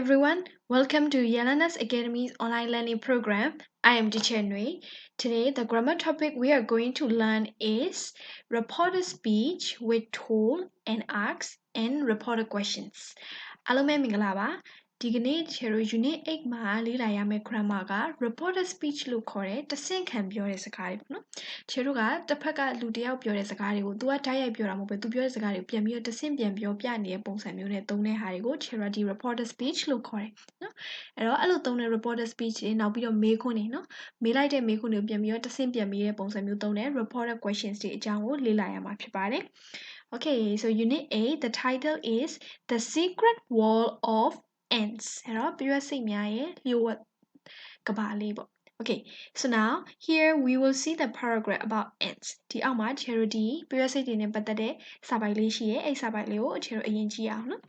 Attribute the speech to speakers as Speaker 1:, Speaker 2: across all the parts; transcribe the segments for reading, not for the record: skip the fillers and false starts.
Speaker 1: everyone, welcome to Yelena's Academy's online learning program. I am Teacher Nui. Today, the grammar topic we are going to learn is reporter speech with tool and asks and reporter questions. အားလုံးပဲမင်္ဂလာပါဒီကနေ့ချေတို့ unit 8မှာလေ့လာရမယ့် grammar က reporter speech လို့ခေါ်တဲ့တဆင့်ခံပြောတဲ့စကားတွေပေါ့နော်ချေတို့ကတစ်ဖက်ကလူတစ်ယောက်ပြောတဲ့စကားတွေကို तू ကတိုက်ရိုက်ပြောတာမဟုတ်ပဲ तू ပြောတဲ့စကားတွေကိုပြန်ပြီးတော့တဆင့်ပြန်ပြောပြနေတဲ့ပုံစံမျိုးနဲ့သုံးတဲ့ဟာတွေကိုချေတို့ကဒီ reporter speech လို့ခေါ်တယ်နော်အဲ့တော့အဲ့လိုသုံးတဲ့ reporter speech တွေနောက်ပြီးတော့မေးခွန်းတွေနော်မေးလိုက်တဲ့မေးခွန်းတွေကိုပြန်ပြီးတော့တဆင့်ပြန်မေးတဲ့ပုံစံမျိုးသုံးတဲ့ reporter questions တွေအကြောင်းကိုလေ့လာရမှာဖြစ်ပါတယ် Okay, so unit 8, the title is The Secret Wall of Ants. အဲ့တော့ပြည့်စိတ်များရဲ့လျှို့ဝှက်ကဘာလေးပေါ့ Okay, so now here we will see the paragraph about ants. ဒီအောက်မှာ charity ပြည့်စိတ်တွေနဲ့ပတ်သက်တဲ့စာပိုက်လေးရှိရဲ့အဲ့စာပိုက်လေးကိုကျွန်တော်အရင်ကြည့်အောင်နော်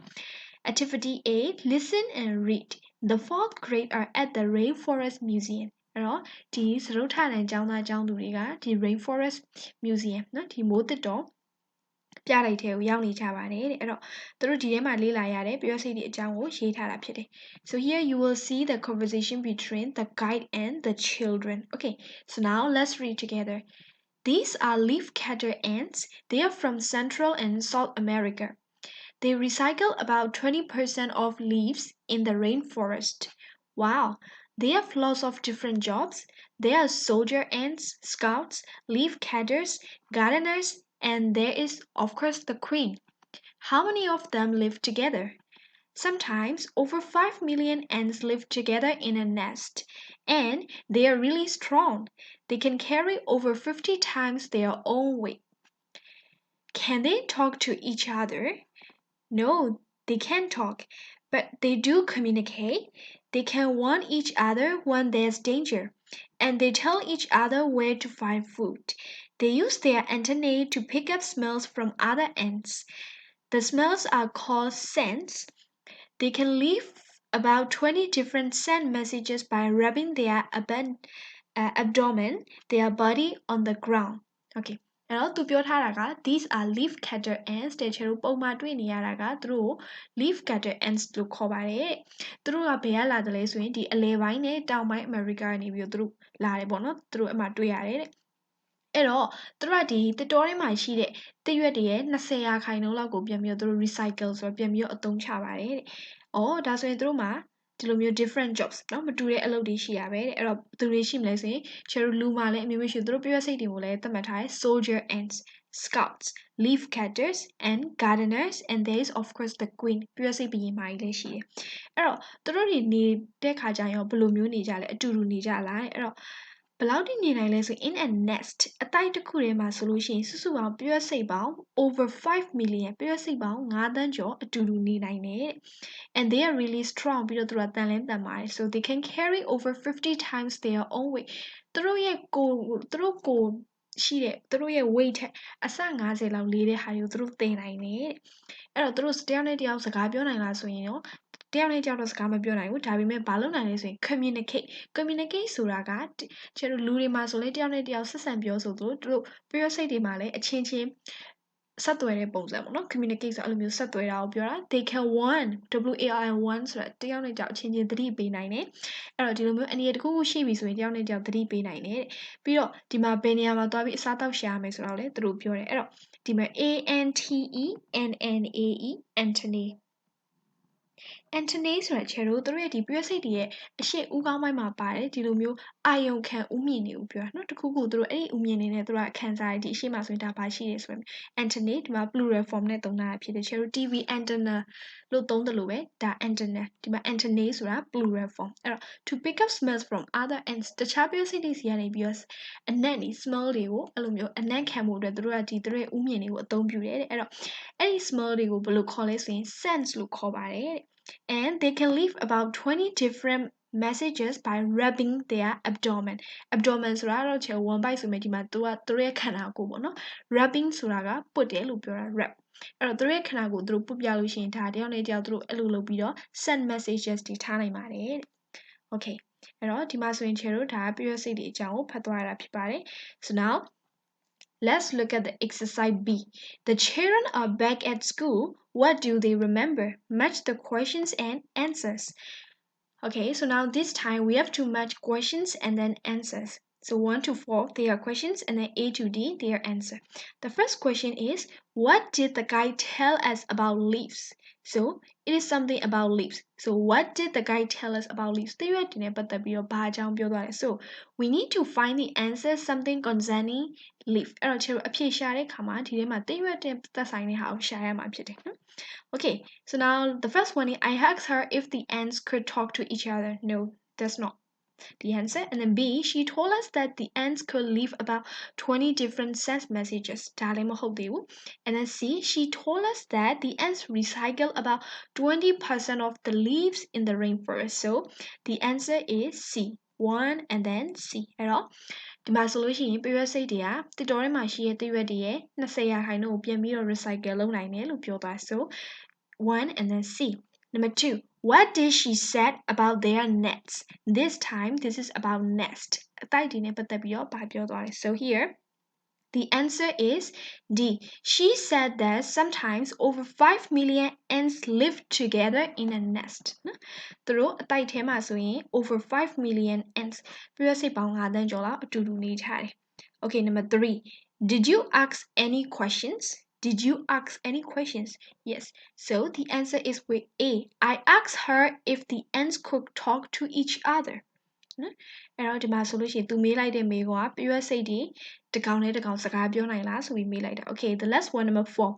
Speaker 1: Activity 8, listen and read. The fourth grade are at the Rainforest Museum. အဲ့တော့ဒီစရုပ်ထတန်းကျောင်းသားကျောင်းသူတွေကဒီ Rainforest Museum နော်ဒီမိုးသစ်တော်ပြလိုက်တဲ့ကိုရောက်နေကြပါတယ်တဲ့အဲ့တော့သူတို့ဒီထဲမှာလေ့လာရတဲ့ပြောစိတ်တွေအကြောင်းကိုရေးထားတာဖြစ်တယ် So here you will see the conversation between the guide and the children. Okay, so now let's read together. These are leaf-cutter ants. They are from Central and South America. They recycle about 20% of leaves in the rainforest. Wow, they have lots of different jobs. They are soldier ants, scouts, leaf cutters, gardeners, and there is, of course, the queen. How many of them live together? Sometimes over 5 million ants live together in a nest, and they are really strong. They can carry over 50 times their own weight. Can they talk to each other? No, they can't talk, but they do communicate. They can warn each other when there's danger, and they tell each other where to find food. They use their antennae to pick up smells from other ants. The smells are called scents. They can leave about 20 different scent messages by rubbing their abdomen, their body on the ground. Okay. အဲ့တော့သူပြောထားတာက these are leaf cutter ants တဲ့ချေတို့ပုံမှန်တွေ့နေရတာကသူတို့ leaf cutter ants လို့ခေါ်ပါတယ်သူတို့ကဘယ်ကလာတယ်လဲဆိုရင်ဒီအလဲပိုင်းနဲ့တောင်ပိုင်းအမေရိကနေပြီးတော့သူတို့လာတယ်ပေါ့နော်သူတို့အမှတွေ့ရတယ်တဲ့အဲ့တော့သူတို့ကဒီတစ်တော်ထဲမှာရှိတဲ့တစ်ရွက်တွေရဲ့20ရာခိုင်နှုန်းလောက်ကိုပြန်ပြီးတော့သူတို့ recycle ဆိုတော့ပြန်ပြီးတော့အသုံးချပါတယ်တဲ့။အော်ဒါဆိုရင်သူတို့မှာဒီလိုမျိုး different jobs เนาะမတူတဲ့အလုပ်တွေရှိရပဲတဲ့အဲ့တော့ဘယ်သူတွေရှိမလဲဆိုရင်ကျတို့လူမှာလည်းအမျိုးမျိုးရှိသူတို့ပြည့်စိတ်တွေကိုလည်းသတ်မှတ်ထားတယ် soldier ants scouts leaf cutters and gardeners and there is of course the queen ပြည့်စိတ်ဘီရင်မကြီးလည်းရှိတယ်အဲ့တော့သူတို့တွေနေတဲ့ခါကျရင်ဘယ်လိုမျိုးနေကြလဲအတူတူနေကြလားအဲ့တော့ဘယ်လောက်ထိနေနိုင်လဲဆို in a nest အတိုက်တစ်ခုထဲမှာဆိုလို့ရှိရင်စုစုပေါင်းပြည့်စိတ်ပေါင်း over 5 million ပြည့်စိတ်ပေါင်း9သန်းကျော်အတူတူနေနိုင်တယ် and they are really strong ပြီးတော့သူတို့ကတန်လင်းတန်ပါတယ် so they can carry over 50 times their own weight သူတို့ကိုရှိတဲ့သူတို့ရဲ့ weight ထက်အဆ50လောက်လေးတဲ့ဟာတွေကိုသူတို့သင်နိုင်တယ်အဲ့တော့သူတို့တယောက်နဲ့တယောက်စကားပြောနိုင်လားဆိုရင်ရောတယောက်နဲ့တယောက်တော့စကားမပြောနိုင်ဘူးဒါပေမဲ့ဘာလုပ်နိုင်လဲဆိုရင် communicate ဆိုတာကကျတို့လူတွေမှာဆိုလဲတယောက်နဲ့တယောက်ဆက်ဆံပြောဆိုသူတို့ပြောစိတ်တွေမှာလည်းအချင်းချင်းဆက်သွယ်တဲ့ပုံစံပေါ့နော် communicate ဆိုအဲ့လိုမျိုးဆက်သွယ်တာကိုပြောတာ they can warn warn ဆိုတာတယောက်နဲ့တယောက်အချင်းချင်းသတိပေးနိုင်တယ်အဲ့တော့ဒီလိုမျိုးအနေနဲ့တခုခုရှိပြီဆိုရင်တယောက်နဲ့တယောက်သတိပေးနိုင်တယ်ပြီးတော့ဒီမှာဘယ်နေရာမှာသွားပြီးအစားတောက်ရှာရမယ်ဆိုတော့လေသူတို့ပြောတယ်အဲ့တော့ဒီမှာ Anthony Anthony ဆိုတာချေတို့တို့ရဲ့ဒီပြည့်စိတ်တွေရဲ့အရှိဦးကောင်းပိုင်းမှာပါတယ်ဒီလိုမျိုးအာယုံခံဥမြင်တွေကိုပြောတာเนาะတခုခုတို့အဲ့ဒီဥမြင်နေနဲ့တို့ကခံစားရဒီအရှိမှဆိုရင်ဒါပါရှိတယ်ဆိုရင် Anthony ဒီမှာ plural form နဲ့သုံးတာဖြစ်တယ်ချေတို့ TV antenna လို့သုံးတယ်လို့ပဲဒါ antenna ဒီမှာ Anthony ဆိုတာ plural form အဲ့တော့ to pick up smells from other ants တခြားပြည့်စိတ်တွေစီကနေပြီးတော့အနံ့တွေ smell တွေကိုအဲ့လိုမျိုးအနံ့ခံမှုအတွက်တို့ကဒီတို့ရဲ့ဥမြင်တွေကိုအသုံးပြုတယ်တဲ့အဲ့တော့အဲ့ဒီ smell တွေကိုဘယ်လိုခေါ်လဲဆိုရင် scents လို့ခေါ်ပါတယ်တဲ့And they can leave about 20 different messages by rubbing their abdomen. Abdomen ဆိုတာတော့ချေဝမ်ပိုက်ဆိုမဲ့ဒီမှာသူတို့ရဲ့ခန္ဓာကိုယ်ပေါ့နော် rubbing ဆိုတာကပုတ်တယ်လို့ပြောတာ rub အဲ့တော့သူတို့ရဲ့ခန္ဓာကိုယ်သူတို့ပုတ်ပြလို့ရှိရင်ဒါတယောက်နဲ့တယောက်သူတို့အဲ့လိုလုပ်ပြီးတော့ send messages တွေထားနိုင်ပါတယ်တဲ့ Okay အဲ့တော့ဒီမှာဆိုရင်ချေတို့ဒါပြည့်စိတ်တွေအကြောင်းကိုဖတ်သွားရတာဖြစ်ပါတယ် So now let's look at the exercise B. The children are back at school. What do they remember? Match the questions and answers. Okay, so now this time we have to match questions and then answers. So 1 to 4, they are questions, and then A to D, they are answer. The first question is, what did the guy tell us about leaves? So it is something about leaves. So what did the guy tell us about leaves? So we need to find the answer something concerning leaf. Okay, so now the first one is I asked her if the ants could talk to each other. No, that's not the answer. And then B, she told us that the ants could leave about 20 different sense messages. And then C, she told us that the ants recycle about 20% of the leaves in the rainforest. So the answer is C. 1 and then C. အဲ့တော့ဒီမှာဆိုလို့ရှိရင် period စိတ်တွေကတစ်တော်ထဲမှာရှိတဲ့တစ်ရွက်တွေရဲ့20ရာခိုင်နှုန်းကိုပြန်ပြီးတော့ recycle လုပ်နိုင်တယ်လို့ပြောသွား so 1 and then C. Number 2. What did she said about their nets? This time, this is about nest. အတိုက်တွေနဲ့ပတ်သက်ပြီးတော့ဗာပြောသွားတယ် so here the answer is D. She said that sometimes over 5 million ants live together in a nest. သူတို့အတိုက်ထဲမှာဆိုရင် over 5 million ants ပြည့်စိတ်ပေါင်း9 သန်းကျော်လောက်အတူတူနေထားတယ် Okay, number 3. Did you ask any questions? Did you ask any questions? Yes. So the answer is with A. I asked her if the ants could talk to each other. အဲ့တော့ဒီမှာဆိုလို့ရှိရင်သူမေးလိုက်တဲ့မေးခွန်းကပြည့်စိတ်တွေတစ်ကောင်နဲ့တစ်ကောင်စကားပြောနိုင်လားဆိုပြီးမေးလိုက်တာ Okay, the last one, number 4.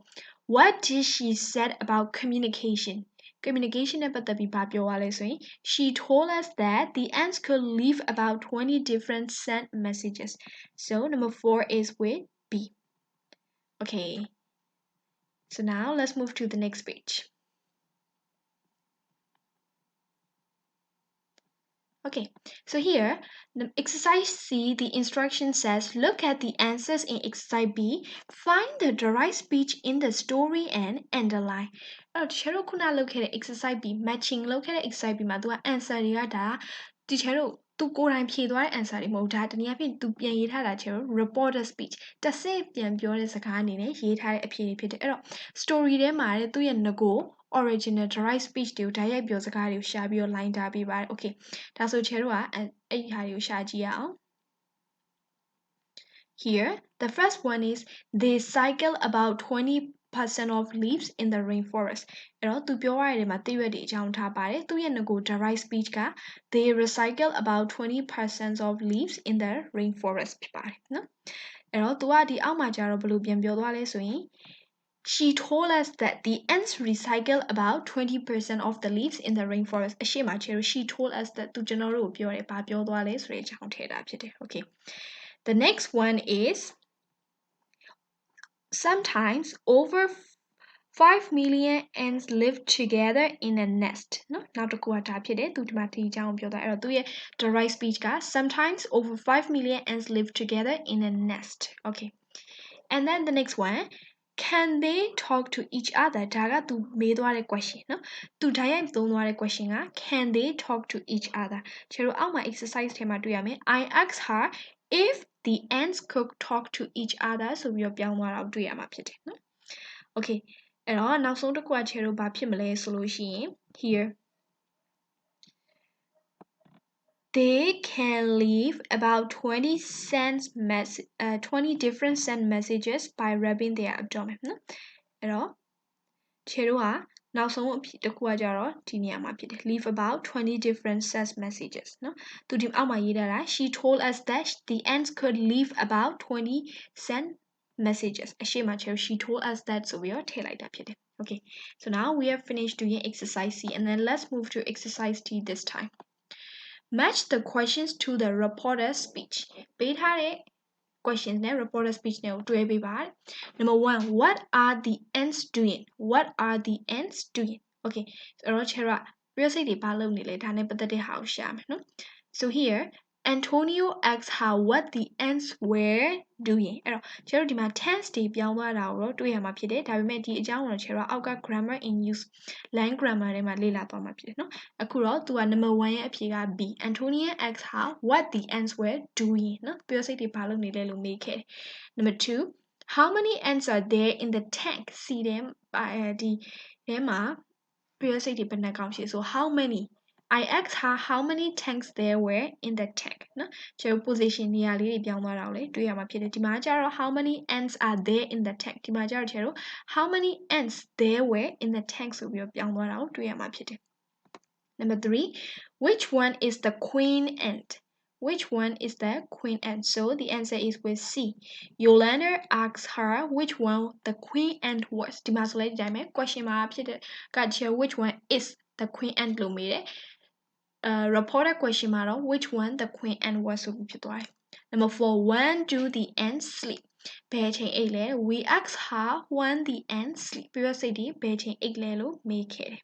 Speaker 1: What did she said about communication? Communication နဲ့ပတ်သက်ပြီးဘာပြောသွားလဲဆိုရင် she told us that the ants could leave about 20 different sent messages. So number 4 is with B. Okay. So now let's move to the next page. Okay, so here, the exercise C, the instruction says, look at the answers in exercise B, find the derived speech in the story and underline. အဲ့တော့ teacher တို့ခုနလုပ်ခဲ့တဲ့ exercise B matching လုပ်ခဲ့တဲ့ exercise B မှာသူက answer တွေကဒါ teacher တို့သူကိုယ်တိုင်ဖြေသွားတဲ့ answer တွေမဟုတ်ဒါတနည်းအားဖြင့်သူပြန်ရေးထားတာ teacher တို့ reporter speech တစ်ဆင့်ပြန်ပြောတဲ့စကားအနေနဲ့ရေးထားတဲ့အဖြေတွေဖြစ်တယ်အဲ့တော့ story ထဲမှာတဲ့သူ့ရဲ့ငကို original derived speech တွေကိုဓာတ်ရိုက်ပြောစကားတွေကိုရှာပြီးတော့ line ထားပေးပါတယ် okay ဒါဆို teacher တို့ကအဲ့ဒီဟာတွေကိုရှာကြည့်ရအောင် Here the first one is they cycle about 20% of leaves in the rainforest အဲ့တော့သူပြောရတဲ့မှာတရွက်တွေအကြောင်းထားပါတယ်သူရဲ့ငကို derived speech က they recycle about 20% of leaves in the rainforest ဖြစ်ပါတယ်နော်အဲ့တော့သူကဒီအောက်မှာကျတော့ဘယ်လိုပြန်ပြောသွားလဲဆိုရင်She told us that the ants recycle about 20% of the leaves in the rainforest. အရှိမချေ she told us that သူကျွန်တော်တို့ကိုပြောတယ်ဘာပြောသွားလဲဆိုတဲ့အကြောင်းထည့်တာဖြစ်တယ် Okay. The next one is sometimes over 5 million ants live together in a nest နော်နောက်တစ်ခုကဒါဖြစ်တယ်သူဒီမှာဒီအကြောင်းပြောတာအဲ့တော့သူရဲ့ derived speech က sometimes over 5 million ants live together in a nest. Okay. And then the next one Can they talk to each other? ဒါကသူမေးသွားတဲ့ question နော်သူဓာတ်ရိုက်သုံးသွားတဲ့ question က Can they talk to each other? ကျတော့အောက်မှာ exercise ထဲမှာတွေ့ရမယ် I asked her if the ants could talk to each other ဆိုပြီးတော့ပြောင်းသွားတာကိုတွေ့ရမှာဖြစ်တယ်နော် Okay အဲ့တော့နောက်ဆုံးတစ်ခုကကျတော့ဘာဖြစ်မလဲဆိုလို့ရှိရင် here They can leave about 20 different sent messages by rubbing their abdomen နော်အဲ့တော့ခြေတို့ကနောက်ဆုံးအဖြစ်တစ်ခုကကြတော့ဒီနေရာမှာဖြစ်တယ် leave about 20 different sent messages နော်သူဒီအောက်မှာရေးထားတာ she told us that the ants could leave about 20 sent messages အရှိမခြေ she told us that ဆိုပြီးတော့ထည့်လိုက်တာဖြစ်တယ် Okay so now we have finished doing exercise C and then let's move to exercise D this time Match the questions to the reporter's speech. ပေးထားတဲ့ questions နဲ့ reporter speech နဲ့ကိုတွဲပေးပါ Number 1. What are the ants doing? What are the ants doing? Okay. အဲ့တော့ Chera ပြစိတ်တွေဘာလုပ်နေလဲဒါနဲ့ပတ်သက်တဲ့ဟာကိုရှာမယ်နော် So here Antonio asked her what the ants were doing အဲ့တော့ကျတို့ဒီမှာ tense တွေပြောင်းသွားတာကိုတော့တွေ့ရမှာဖြစ်တယ်ဒါပေမဲ့ဒီအကြောင်းကိုတော့ကျတို့အောက်က grammar in use line grammar ထဲမှာလေ့လာသွားမှာဖြစ်တယ်နော်အခုတော့သူက number 1ရဲ့အဖြေက B Antonio asked her what the ants were doing နော်ပြောစိတ်တွေဘာလုပ်နေလဲလို့မေးခဲ့တယ် number 2 how many ants are there in the tank စီထဲဒီထဲမှာပြောစိတ်တွေဘယ်နှကောင်ရှိ so how many I asked her how many tanks there were in the tank နော်ကျတို့ position နေရာလေးတွေပြောင်းသွားတာကိုလေတွေ့ရမှာဖြစ်တယ်ဒီမှာကျတော့ how many ants are there in the tank ဒီမှာကျတော့ကျတို့ how many ants there were in the tank ဆိုပြီးတော့ပြောင်းသွားတာကိုတွေ့ရမှာဖြစ်တယ် Number 3 which one is the queen ant Which one is the queen ant? So the answer is with C. Yolanda asked her which one the queen ant was. ဒီမှာဆိုလိုက်ကြမယ် question မှာဖြစ်တဲ့ကချေ which one is the queen ant လို့မေးတယ် reported question မှာတော့ which one the queen ant was ဆိုပြီးဖြစ်သွားတယ် Number 4 when do the ants sleep? ဘယ်ချိန်အိပ်လဲ We asked her when the ants sleep. ပြီးတော့စိတ်ဒီဘယ်ချိန်အိပ်လဲလို့မေးခဲ့တယ်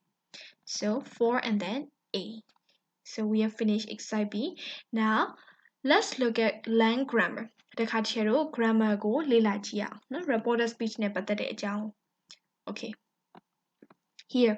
Speaker 1: So 4 and then A. So we have finished exercise B. Now let's look at line grammar. တခါတည်းတော့ grammar ကိုလေ့လာကြည့်အောင်နော် reported speech နဲ့ပတ်သက်တဲ့အကြောင်း Okay. Here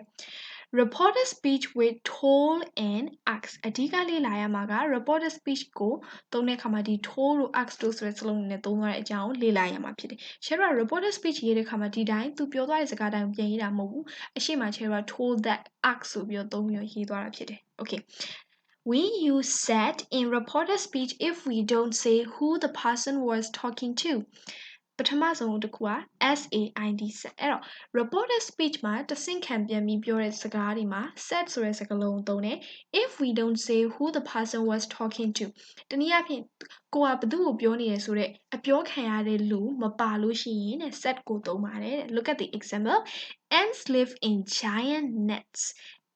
Speaker 1: reported speech with told and asked အဓိကလေ့လာရမှာက reported speech ကိုသုံးတဲ့အခါမှာဒီ told လို့ asked လို့ဆိုတဲ့စလုံးတွေနဲ့သုံးသွားတဲ့အကြောင်းကိုလေ့လာရမှာဖြစ်တယ်။ ကျတော့ reported speech ရေးတဲ့အခါမှာဒီတိုင်းသူပြောသွားတဲ့စကားတိုင်းပြန်ရေးတာမဟုတ်ဘူး။အရှိမကျတော့ told that asked ဆိုပြီးတော့သုံးပြီးတော့ရေးသွားတာဖြစ်တယ်။ Okay. We use said in reported speech if we don't say who the person was talking to. ပထမဆုံးတစ်ခုက SAID set အဲ့တော့ reported speech မှာတဆင့်ခံပြန်ပြီးပြောတဲ့စကားတွေမှာ said ဆိုတဲ့စကားလုံးသုံးတယ် if we don't say who the person was talking to တနည်းအားဖြင့်ကိုကဘသူ့ကိုပြောနေတယ်ဆိုတဲ့အပြောခံရတဲ့လူမပါလို့ရှိရင်တဲ့ said ကိုသုံးပါတယ်တဲ့ Look at the example ants live in giant nets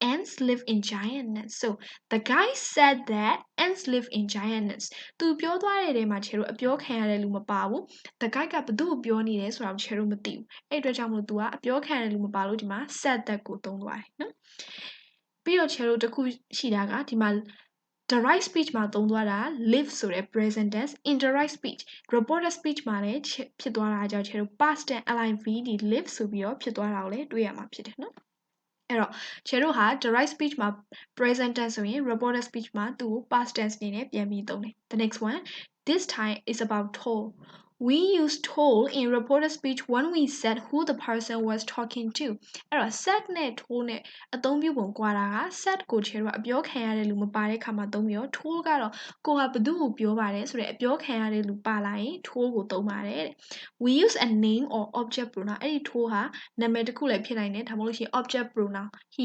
Speaker 1: Ants live in giant nets. So the guy said that ants live in giant nets. သူပြောသွားတဲ့ထဲမှာချေတို့အပြောခံရတဲ့လူမပါဘူး The guy ကဘသူ့ကိုပြောနေတယ်ဆိုတာကိုချေတို့မသိဘူးအဲ့အတွက်ကြောင့်မလို့ तू ကအပြောခံရတဲ့လူမပါလို့ဒီမှာ said that ကိုသုံးသွားတယ်နော်ပြီးတော့ချေတို့တစ်ခုရှိတာကဒီမှာ direct speech မှာသုံးသွားတာ live ဆိုတဲ့ present tense indirect speech reported speech မှာလည်းဖြစ်သွားတာကြောင့်ချေတို့ past tense live ဒီ live ဆိုပြီးတော့ဖြစ်သွားတာကိုလည်းတွေ့ရမှာဖြစ်တယ်နော်အဲ့တော့ကျတို့ဟာ direct speech မှာ present tense ဆိုရင် reported speech မှာသူ့ကို past tense အနေနဲ့ပြန်ပြီးသုံးတယ် The next one this time is about told We use told in reported speech when we said who the person was talking to အဲ့တော့ said နဲ့ told နဲ့အသုံးပြုပုံကွာတာက said ကိုကျတို့အပြောခံရတဲ့လူမပါတဲ့ခါမှာသုံးပြီးတော့ told ကတော့ကိုကဘသူ့ကိုပြောပါတယ်ဆိုတဲ့အပြောခံရတဲ့လူပါလာရင် told ကိုသုံးပါတယ်တဲ့ We use a name or object pronoun အဲ့ဒီ told ဟာနာမည်တစ်ခုလည်းဖြစ်နိုင်တယ်ဒါမှမဟုတ်လို့ရှိရင် object pronoun he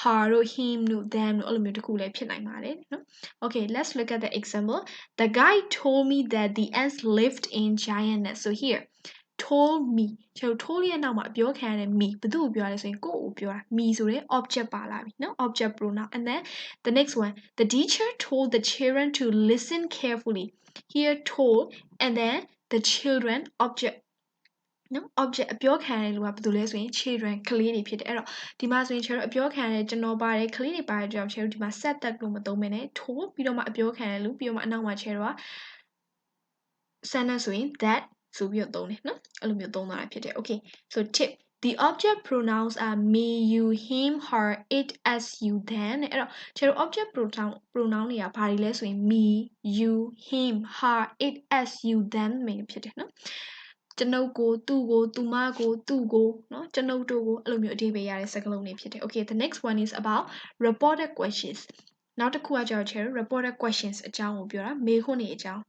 Speaker 1: her တို့ him တို့ them တို့အဲ့လိုမျိုးတစ်ခုလည်းဖြစ်နိုင်ပါတယ်နော် Okay let's look at the example The guy told me that the ants lived in giant nets so here told me ကျတော့ told ရဲ့နောက်မှာအပြောခံရတဲ့ me ဘယ်သူ့ကိုပြောရလဲဆိုရင်ကိုယ့်ကိုပြောတာ me ဆိုတဲ့ object ပါလာပြီနော် object pronoun and then the next one the teacher told the children to listen carefully here told and then the children object နော် object အပြောခံရတဲ့လူကဘာလို့လဲဆိုရင် children ကလေးတွေဖြစ်တယ်အဲ့တော့ဒီမှာဆိုရင်ကျွန်တော်အပြောခံရတဲ့ကျွန်တော်ပါတယ်ကလေးတွေပါတယ်ကြောင့်ကျွန်တော်ဒီမှာ set that လို့မသုံးဘဲနဲ့ told ပြီးတော့မှအပြောခံရတဲ့လူပြီးတော့မှအနောက်မှာကျွန်တော်က sentence ဆိုရင် that ဆိုပြီးတော့သုံးတယ်နော်အဲ့လိုမျိုးသုံးသွားတာဖြစ်တယ် Okay so tip The object pronouns are me, you, him, her, it, as, you, them အဲ့တော့ကျွန်တော် object pronoun တွေကဘာတွေလဲဆိုရင် me, you, him, her, it, as, you, them တွေဖြစ်တယ်နော်ကျွန်ုပ်ကိုသူ့ကိုသူမကိုသူ့ကိုเนาะကျွန်ုပ်တို့ကိုအဲ့လိုမျိုးအဓိပ္ပာယ်ရတဲ့စကားလုံးတွေဖြစ်တယ် Okay the next one is about reported questions နောက်တစ်ခုကကျတော့ reported questions အကြောင်းကိုပြောတာမေးခွန်းတွေအကြောင်း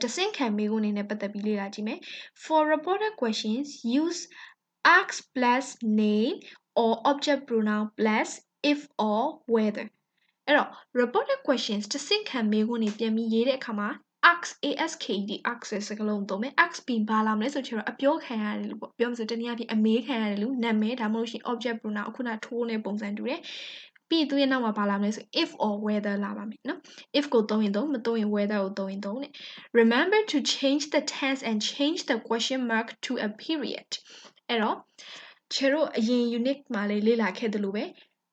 Speaker 1: တဆင့်ခံမေးခွန်းတွေနဲ့ပတ်သက်ပြီးလေ့လာကြည့်မယ် For reported questions use ask plus name or object pronoun plus if or whether အဲ့တော့ reported questions တဆင့်ခံမေးခွန်းတွေပြန်ပြီးရေးတဲ့အခါမှာask ask ဆိုတဲ့စကားလုံးသုံးမယ် ask ပြီးဘာလာမလဲဆိုတော့အပြောခံရတယ်လို့ပေါ့ပြောမှဆိုတနည်းအားဖြင့်အမေးခံရတယ်လို့နာမည်ဒါမှမဟုတ်ရှင် object pronoun အခုန told နဲ့ပုံစံတူတယ်ပြီးသူရဲ့နောက်မှာဘာလာမလဲဆို if or whether လာပါမယ်နော် if ကိုသုံးရင်သုံးမသုံးရင် whether ကိုသုံးရင်သုံးတဲ့ remember to change the tense and change the question mark to a period အဲ့တော့ခြေတို့အရင် unit မှာလေ့လာခဲ့တယ်လို့ပဲ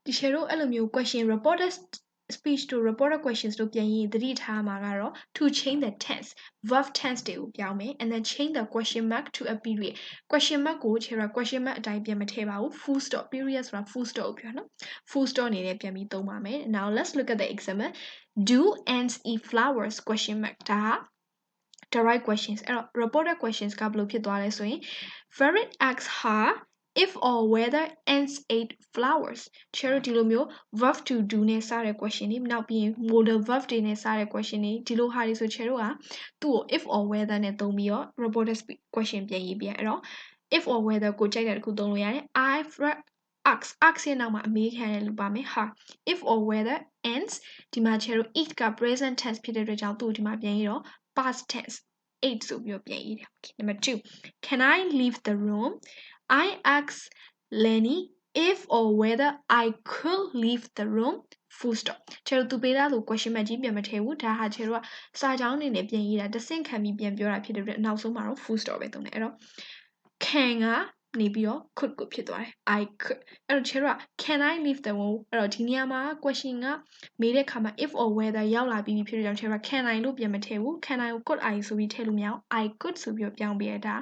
Speaker 1: ဒီခြေတို့အဲ့လိုမျိုး question reported speech to reporter questions တို့ပြန်ရင်သတိထားမှာကတော့ to change the tense verb tense တွေကိုပြောင်းမယ် and then change the question mark to a period question mark ကိုခြေရ question mark အတိုင်းပြန်မထည့်ပါဘူး full stop period ဆိုတာ full stop ကိုပြောနော် full stop အနေနဲ့ပြန်ပြီးသုံးပါမယ် now let's look at the example do ants eat flowers question mark ဒါ the right questions အဲ့တော့ reporter questions ကဘယ်လိုဖြစ်သွားလဲဆိုရင် Ferret asks her if or whether ants ate flowers ချေတို့ဒီလိုမျိုး verb to do နဲ့စတဲ့ question တွေနောက်ပြီးရင် modal verb တွေနဲ့စတဲ့ question တွေဒီလိုဟာတွေဆိုချေတို့ကသူ့ကို if or whether နဲ့သုံးပြီးတော့ reporter question ပြန်ရေးပြန်အဲ့တော့ if or whether ကိုကြိုက်တဲ့တစ်ခုသုံးလို့ရတယ် I ask ရဲ့နောက်မှာအမေးခံရလို့ပါမယ် her if or whether ants ဒီမှာချေတို့ eat က present tense ဖြစ်တဲ့အတွက်ကြောင့်သူ့ကိုဒီမှာပြန်ရေးတော့ past tense 8 ဆိုပြီးတော့ပြန်ရေးတယ် okay number 2 can I leave the room I asked Lenny if or whether I could leave the room full stop ချေတို့သူပေးတာလို့ question mark ကြီးပြန်မထည့်ဘူးဒါဟာချေတို့ကစာကြောင်းအနေနဲ့ပြန်ရေးတာတစ်ဆင့်ခံပြီးပြန်ပြောတာဖြစ်တဲ့အတွက်နောက်ဆုံးမှာတော့ full stop ပဲသုံးတယ်အဲ့တော့ can ကနေပြီးတော့ could ကိုဖြစ်သွားတယ် I could အဲ့တော့ချေတို့က can I leave the room အဲ့တော့ဒီနေရာမှာ question ကမေးတဲ့အခါမှာ if or whether ရောက်လာပြီးဖြစ်တဲ့ကြောင့်ချေတို့က can I လို့ပြန်မထည့်ဘူး can I ကို could I ဆိုပြီးထည့်လို့မရအောင် I could ဆိုပြီးတော့ပြောင်းပေးရတာ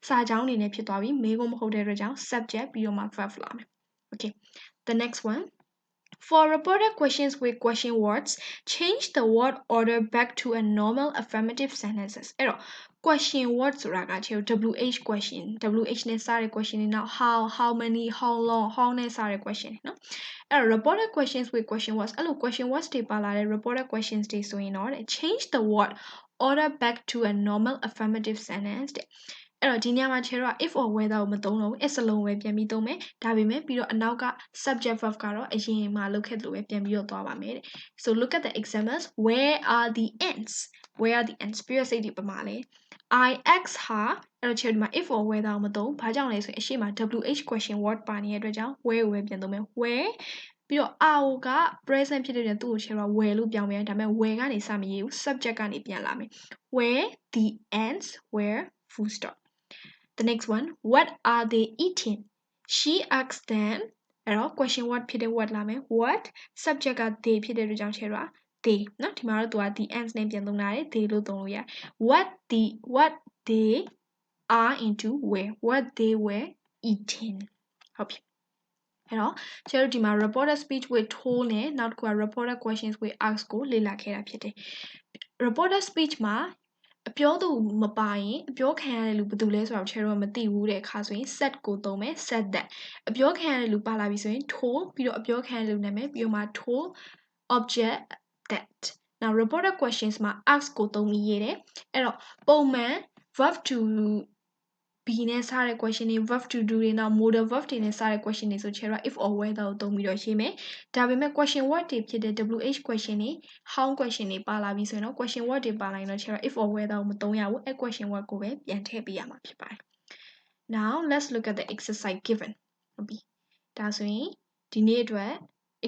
Speaker 1: စာကြောင်းအနေနဲ့ဖြစ်သွားပြီမေးခွန်းမဟုတ်တဲ့အတွက်ကြောင့် subject ပြီးတော့မှ verb လာမယ် okay the next one For reported questions with question words, change the word order back to a normal affirmative sentences. အဲ့တော့ question word ဆိုတာကချေ WH question WH နဲ့စတဲ့ question တွေနောက် how many how long how နဲ့စတဲ့ question တွေနော်အဲ့တော့ reported questions with question words အဲ့လို question words တွေပါလာတဲ့ reported questions တွေဆိုရင်တော့ change the word order back to a normal affirmative sentence တဲ့အဲ့တော့ဒီညမှာချေတော့ if or whether ကိုမသုံးလို့ is အလုံးပဲပြန်ပြီးသုံးမယ်ဒါပေမဲ့ပြီးတော့အနောက်က subject verb ကတော့အရင်မှာလုပ်ခဲ့သလိုပဲပြန်ပြီးတော့သွားပါမယ်တဲ့ so look at the examples where are the ants where are the ants ပြီးတော့စိတ်ဒီပမာလဲ I asked her အဲ့တော့ချေဒီမှာ if or whether ကိုမသုံးဘာကြောင့်လဲဆိုရင်အရှိမ WH question word ပါနေတဲ့အတွက်ကြောင့် where ကိုပဲပြန်သုံးမယ် where ပြီးတော့ are က present ဖြစ်တဲ့အတွက်သူ့ကိုချေတော့ where လို့ပြောင်းမယ်ဒါပေမဲ့ where ကနေစမရေးဘူး subject ကနေပြန်လာမယ် where the ants were full stop The next one, what are they eating? She asked them. အဲ့တော့ question word ဖြစ်တဲ့ word လာမယ် what subject က they ဖြစ်တဲ့အတွက်ကြောင့်ချေတော့ they เนาะဒီမှာတော့သူက the ants နဲ့ပြန်သုံးတာလေ they လို့သုံးလို့ရ what they are into where what they were eating ဟုတ်ပြီအဲ့တော့ကျတို့ဒီမှာ reported speech with told နဲ့နောက်တစ်ခုက reported questions with asked ကိုလေ့လာခဲ့တာဖြစ်တယ် reported speech မှာအပြောသူမပါရင်အပြောခံရတဲ့လူဘယ်သူလဲဆိုတော့ချေတော့မသိဘူးတဲ့အခါဆိုရင် set ကိုသုံးမယ် set that အပြောခံရတဲ့လူပါလာပြီဆိုရင် told ပြီးတော့အပြောခံရတဲ့လူနာမည်ပြီးတော့မှ told object that now reported questions မှာ ask ကိုသုံးပြီးရေးတယ်အဲ့တော့ပုံမှန် verb to be နဲ့စတဲ့ question တွေ verb to do တွေနောက် modal verb တွေနဲ့စတဲ့ question တွေဆိုချေတော့ if or whether ကိုသုံးပြီးတော့ရေးမယ်ဒါပေမဲ့ question word တွေဖြစ်တဲ့ WH question တွေ how question တွေပါလာပြီဆိုရင်တော့ question word တွေပါလာရင်တော့ချေတော့ if or whether ကိုမသုံးရဘူးအဲ့ question word ကိုပဲပြန်ထည့်ပေးရမှာဖြစ်ပါတယ် now let's look at the exercise given ဟုတ်ပြီဒါဆိုရင်ဒီနေ့အတွက်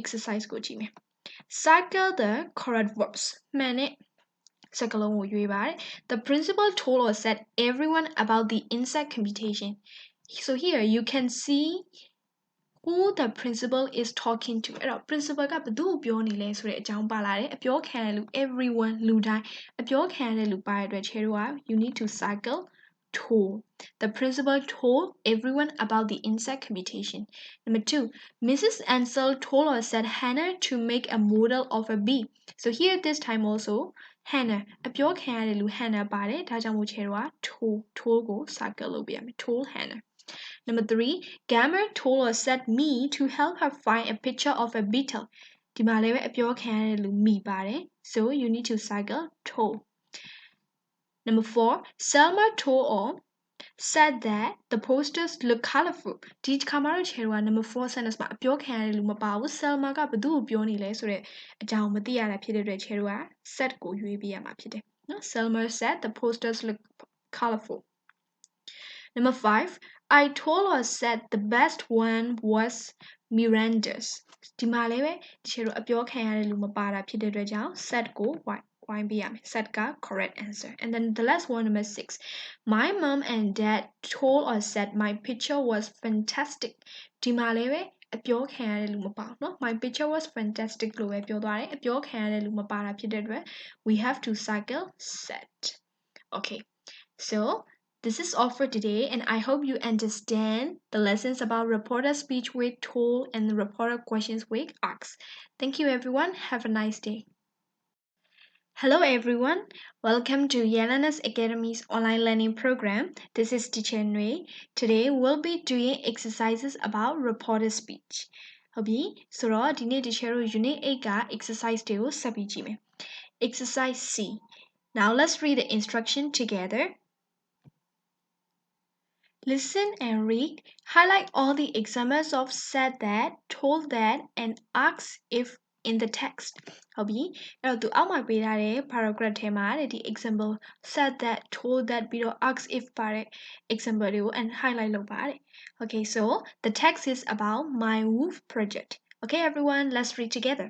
Speaker 1: exercise ကိုကြည့်မယ် circle the correct verbs မှန်တဲ့စကားလုံးကိုရွေးပါတယ် The principal told or said everyone about the insect computation. So here you can see who the principal is talking to. အဲ့တော့ principal ကဘယ်သူ့ကိုပြောနေလဲဆိုတဲ့အကြောင်းပါလာတယ်အပြောခံရတဲ့လူ everyone လူတိုင်းအပြောခံရတဲ့လူပါတဲ့အတွက်ချေတို့က you need to circle told. The principal told everyone about the insect computation. Number 2, Mrs. Ansel told or said Hannah to make a model of a bee. So here this time also Hannah အပြောခံရတဲ့လူ Hannah ပါတယ်ဒါကြောင့်မို့ချေတို့က told ကို circle လုပ်ပြရမယ် told Hannah Number 3 Gamer told or said me to help her find a picture of a beetle ဒီမှာလည်းပဲအပြောခံရတဲ့လူ me ပါတယ် so you need to circle told Number 4 Selma told or said that the posters look colorful ဒီခါမှာတော့ချေတို့က number 4 sentence မှာအပြောခံရတဲ့လူမပါဘူး Selma ကဘယ်သူ့ကိုပြောနေလဲဆိုတဲ့အကြောင်းမသိရတာဖြစ်တဲ့အတွက်ချေတို့က said ကိုရွေးပေးရမှာဖြစ်တယ်နော် Selma said the posters look colorful Number 5 I told or said the best one was Miranda's ဒီမှာလည်းပဲချေတို့အပြောခံရတဲ့လူမပါတာဖြစ်တဲ့အတွက်ကြောင့် said ကိုဝိုင်းပေးရမယ် said က correct answer and then the last one number 6 My mom and dad told or said my picture was fantastic ဒီမှာလည်းပဲ အပြောခံရတဲ့လူမပါเนาะ My picture was fantastic လို့ပဲပြောသွားတယ်အပြောခံရတဲ့လူမပါတာဖြစ်တဲ့အတွက် we have to circle set okay so this is all for today and I hope you understand the lessons about reporter speech with told and reporter questions with asked. Thank you everyone. Have a nice day. Hello everyone. Welcome to Yelena's Academy's online learning program. This is Teacher Nui. Today we'll be doing exercises about reporter speech. ဟုတ်ပြီဆိုတော့ဒီနေ့ teacher တို့ unit 8က exercise တွေကိုဆက်ပြီးကြည့်မယ် Exercise C. Now let's read the instruction together. Listen and read. Highlight all the examples of said that, told that, and ask if in the text. ဟုတ်ပြီအဲ့တော့သူအောက်မှာပေးထားတဲ့ paragraph ထဲမှာဒီ example said that, told that ပြီးတော့ ask if ပါတဲ့ example တွေကို and highlight လုပ်ပါတဲ့ Okay, so the text is about my wolf project. Okay, everyone, let's read together.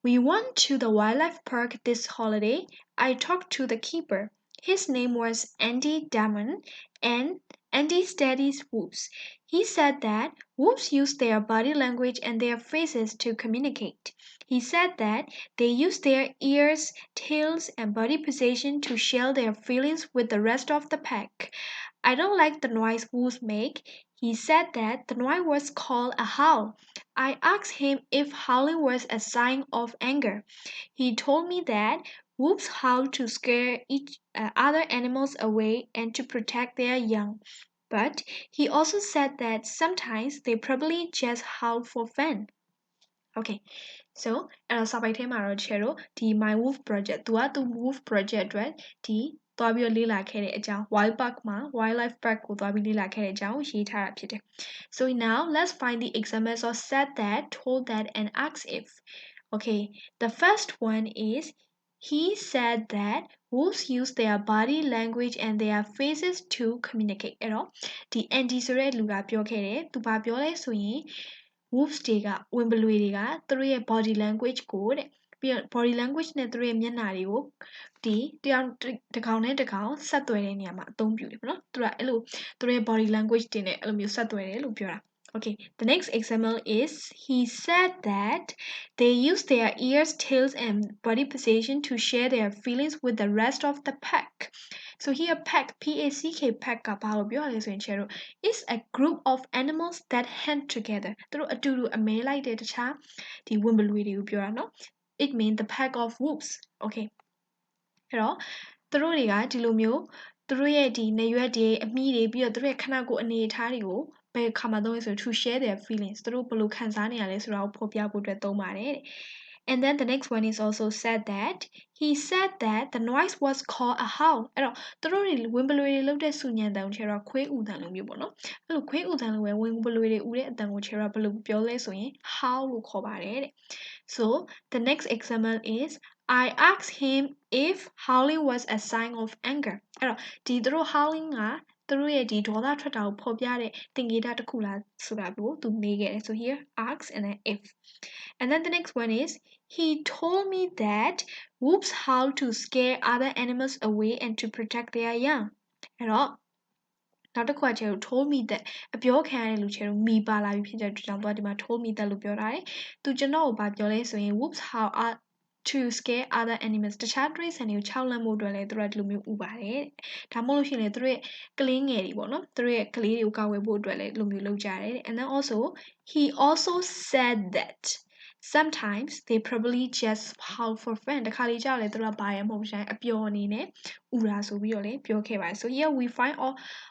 Speaker 1: We went to the wildlife park this holiday. I talked to the keeper. His name was Andy Damon, and Andy studies wolves. He said that wolves use their body language and their faces to communicate. He said that they use their ears, tails, and body position to share their feelings with the rest of the pack. I don't like the noise wolves make. He said that the noise was called a howl. I asked him if howling was a sign of anger. He told me that wolves howl to scare other animals away and to protect their young. But he also said that sometimes they probably just howl for fun. Okay, so အဲ့တော့စာပိုက်ထဲမှာတော့ share တို့ဒီ My Wolf Project သူ Wolf Project အတွက်ဒီသွားပြီးလေ့လာခဲ့တဲ့အကြောင်း Wild Park မှာ Wildlife Park ကိုသွားပြီးလေ့လာခဲ့တဲ့အကြောင်းရေးထားတာဖြစ်တယ် So now let's find the examples of said that, told that, and asked if. Okay, the first one is he said that wolves use their body language and their faces to communicate. အဲ့တော့ဒီ Andy ဆိုတဲ့လူကပြောခဲ့တယ်သူဘာပြောလဲဆိုရင် wolves တွေကဝင်ပလွေတွေကသူတို့ရဲ့ body language ကိုတဲ့ပြီးတော့ body language နဲ့သူတို့ရဲ့မျက်နှာတွေကိုဒီတယောက်တစ်ကောင်နဲ့တစ်ကောင်ဆက်သွယ်တဲ့နေရာမှာအသုံးပြုတယ်ပေါ့နော်သူကအဲ့လိုသူတို့ရဲ့ body language တွေနဲ့အဲ့လိုမျိုးဆက်သွယ်တယ်လို့ပြောတာ Okay, the next example is he said that they use their ears, tails, and body position to share their feelings with the rest of the pack. So here pack, P-A-C-K, pack ကဘာလို့ပြောရလဲဆိုရင် share တို့ is a group of animals that hunt together. သူတို့အတူတူအမဲလိုက်တဲ့တခြားဒီဝင်ပလွေတွေကိုပြောတာနော် It means the pack of wolves. Okay. အဲ့တော့သူတို့တွေကဒီလိုမျိုးသူတို့ရဲ့ဒီနေရွက်တွေအမိတွေပြီးတော့သူတို့ရဲ့ခဏကိုအနေအထားတွေကိုဘယ်ခါမှသုံးလဲဆို to share their feelings သူတို့ဘယ်လိုခံစားနေရလဲဆိုတာကိုဖော်ပြဖို့အတွက်သုံးပါတယ်တဲ့ And then the next one is also said that he said that the noise was called a howl အဲ့တော့သူတို့တွေဝင်ပလွေတွေလုပ်တဲ့ဆူညံတန်ကိုချေတော့ခွေးဥတန်လိုမျိုးပေါ့နော်အဲ့လိုခွေးဥတန်လိုပဲဝင်ပလွေတွေဥတဲ့အတန်ကိုချေတော့ဘယ်လိုပြောလဲဆိုရင် howl လို့ခေါ်ပါတယ်တဲ့ So the next example is I asked him if howling was a sign of anger အဲ့တော့ဒီသူတို့ howling ကသူတို့ရဲ့ဒီဒေါသထွက်တာကိုဖော်ပြတဲ့သင်္ကေတတစ်ခုလားဆိုတာကိုသူမေးခဲ့တယ် So here ask and then if and then the next one is he told me that wolves howl to scare other animals away and to protect their young အဲ့တော့နောက်တစ်ခုကကျတော့ told me that အပြောခံရတဲ့လူကျတော့မိပါလာပြီဖြစ်တဲ့အတွက်ကြောင့်သူကဒီမှာ told me that လို့ပြောထားတယ်သူကျွန်တော်ကိုဗာပြောလဲဆိုရင် wolves howl to scare other animals တခြားတိရစ္ဆာန်တွေကိုခြောက်လန့်ဖို့အတွက်လည်းသူတို့ကဒီလိုမျိုးဥပါတယ်ဒါမှမဟုတ်လို့ရှိရင်လည်းသူတို့ရဲ့ကလေးငယ်တွေပေါ့နော်သူတို့ရဲ့ကလေးတွေကိုကာကွယ်ဖို့အတွက်လည်းဒီလိုမျိုးလုပ်ကြတယ် and then also he also said that sometimes they probably just howl for fun တခါလေကြောက်လေသူတို့ကဘာရမဟုတ်ဆိုင်အပျော်အနေနဲ့ဥတာဆိုပြီးတော့လည်းပြောခဲ့ပါတယ် so here we find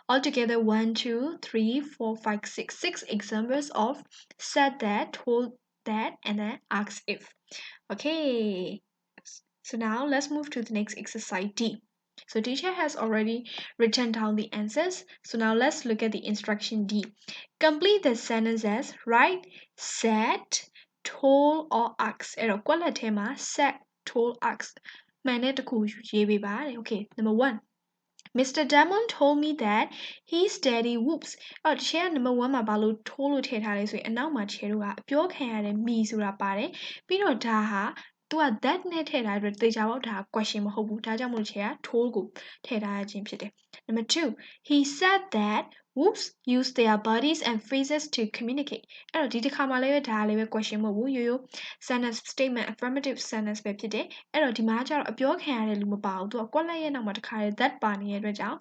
Speaker 1: all together 1 2 3 4 5 6 examples of said that, told that, and then asked if. Okay, so now let's move to the next exercise D. So teacher has already written down the answers. So now let's look at the instruction D. Complete the sentences, right? Said, told, or asked. အဲ့တော့ကွက်လက်ထဲမှာ said, told, asked မှန်တဲ့တစ်ခုရေးပေးပါတဲ့ Okay, number 1. Mr. Damon told me that he studied wolves. အော်တချေက number 1မှာဘာလို့ told လို့ထည့်ထားလဲဆိုရင်အနောက်မှာချေတို့ကအပြောခံရတဲ့ me ဆိုတာပါတယ်ပြီးတော့ဒါဟာသူက that နဲ့ထည့်ထားတဲ့အတွက်သေချာပေါ့ဒါက question မဟုတ်ဘူးဒါကြောင့်မို့ချေက told ကိုထည့်ထားခြင်းဖြစ်တယ် Number 2 he said that Wolves use their bodies and faces to communicate. အဲ့တော့ဒီတစ်ခါမှလည်းဒါလည်းပဲ question မဟုတ်ဘူးရိုးရိုး sentence statement affirmative sentence ပဲဖြစ်တယ်အဲ့တော့ဒီမှာကျတော့အပြောခံရတဲ့လူမပါဘူးသူကကွက်လက်ရဲ့နောက်မှာတစ်ခါလေ that ပါနေတဲ့အတွက်ကြောင့်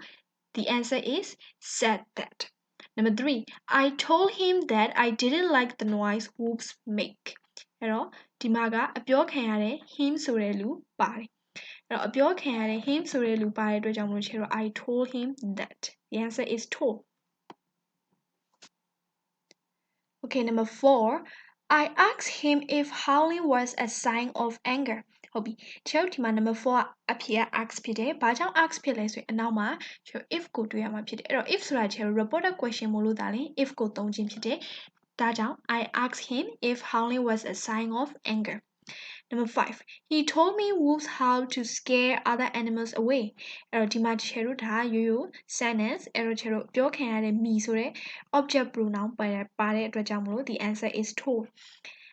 Speaker 1: the answer is said that. Number 3 I told him that I didn't like the noise wolves make. အဲ့တော့ဒီမှာကအပြောခံရတဲ့ him ဆိုတဲ့လူပါတယ်အဲ့တော့အပြောခံရတဲ့ him ဆိုတဲ့လူပါတဲ့အတွက်ကြောင့်မလို့ချေတော့ I told him that. The answer is told. Okay, number 4. I asked him if howling was a sign of anger. ဟုတ်ပြီချေတို့ဒီမှာ number 4ကအဖြေက ask ဖြစ်တယ်။ဘာကြောင့် ask ဖြစ်လဲဆိုရင်အနောက်မှာချေတို့ if ကိုတွေ့ရမှာဖြစ်တယ်။အဲ့တော့ if ဆိုတာချေတို့ reported question မို့လို့ဒါလည်း if ကိုသုံးခြင်းဖြစ်တယ်။ဒါကြောင့် I asked him if howling was a sign of anger. Number 5. He told me wolves how to scare other animals away. အဲ့တော့ဒီမှာချေတို့ဒါရိုးရိုး sentence အဲ့တော့ချေတို့ပြောခံရတဲ့ me ဆိုတဲ့ object pronoun ပါတဲ့အတွက်ကြောင့်မလို့ the answer is told.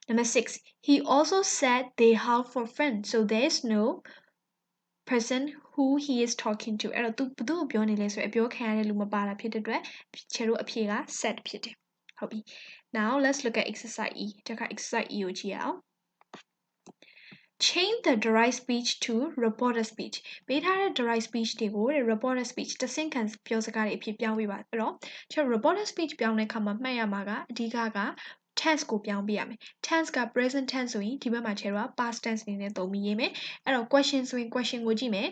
Speaker 1: Number 6. He also said they howl for fun, so there is no person who he is talking to. အဲ့တော့သူဘယ်သူ့ကိုပြောနေလဲဆိုရင်အပြောခံရတဲ့လူမပါတာဖြစ်တဲ့အတွက်ချေတို့အဖြေက said ဖြစ်တယ်။ဟုတ်ပြီ Now let's look at exercise E. တခါ exercise E ကိုကြည့်အောင်Change the direct speech to reported speech. ပေးထားတဲ့ direct speech တွေကို reported speech တဆင့်ခံပြောစကားတွေအဖြစ်ပြောင်းပေးပါအဲ့တော့ကျွန်တော် reported speech ပြောင်းတဲ့အခါမှာမှတ်ရမှာကအဓိကက tense ကိုပြောင်းပေးရမယ် tense က present tense ဆိုရင်ဒီဘက်မှာကျွန်တော်က past tense အနေနဲ့သုံးပြီးရေးမယ်အဲ့တော့ question ဆိုရင် question ကိုကြည့်မယ်